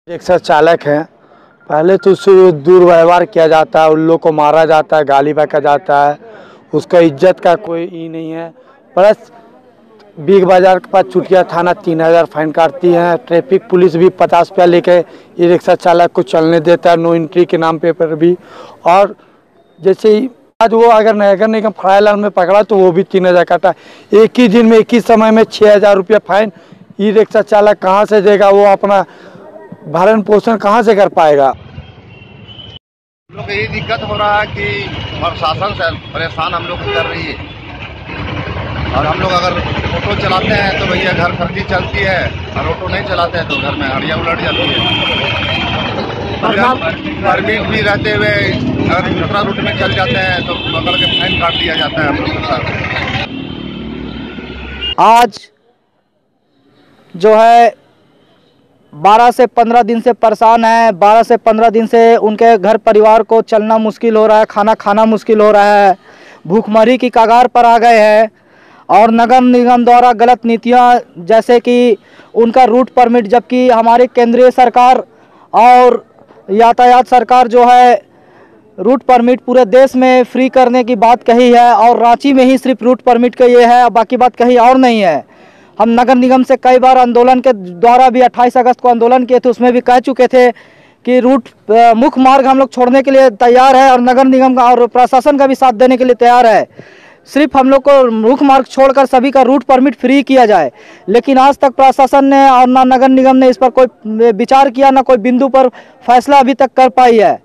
Rickshaw चालक हैं, पहले तो उससे दुर्व्यवहार किया जाता है, उन लोग को मारा जाता है, गाली बका जाता है, उसका इज्जत का कोई ई नहीं है। प्लस बिग बाज़ार के पास चुटिया थाना 3000 फाइन काटती है। ट्रैफिक पुलिस भी 50 रुपया लेके ई रिक्शा चालक को चलने देता है, नो एंट्री के नाम पर भी। और जैसे ही आज वो अगर नगर निगम फ्राई लाइन में पकड़ा तो वो भी 3000 काटा। एक ही दिन में एक ही समय में 6000 रुपया फाइन ई रिक्शा चालक कहाँ से देगा? वो अपना भरण पोषण कहाँ से कर पाएगा? हम लोग यही दिक्कत हो रहा है कि प्रशासन से परेशान हम लोग कर रही है। और हम लोग अगर ऑटो चलाते हैं तो भैया घर खर्ची चलती है, और ऑटो नहीं चलाते हैं तो घर में हड़िया उलट जाती है। परमिट भी रहते हुए अगर दूसरा रूट में चल जाते हैं तो पकड़ के फाइन काट दिया जाता है हम लोग के साथ। आज जो है 12 से 15 दिन से परेशान है। 12 से 15 दिन से उनके घर परिवार को चलना मुश्किल हो रहा है, खाना खाना मुश्किल हो रहा है, भूखमरी की कगार पर आ गए हैं। और नगर निगम द्वारा गलत नीतियां, जैसे कि उनका रूट परमिट, जबकि हमारी केंद्रीय सरकार और यातायात सरकार जो है रूट परमिट पूरे देश में फ्री करने की बात कही है, और रांची में ही सिर्फ रूट परमिट का ये है, बाकी बात कहीं और नहीं है। हम नगर निगम से कई बार आंदोलन के द्वारा भी 28 अगस्त को आंदोलन किए थे, उसमें भी कह चुके थे कि रूट मुख्य मार्ग हम लोग छोड़ने के लिए तैयार है, और नगर निगम का और प्रशासन का भी साथ देने के लिए तैयार है। सिर्फ हम लोग को मुख्य मार्ग छोड़कर सभी का रूट परमिट फ्री किया जाए। लेकिन आज तक प्रशासन ने और ना नगर निगम ने इस पर कोई विचार किया, ना कोई बिंदु पर फैसला अभी तक कर पाई है।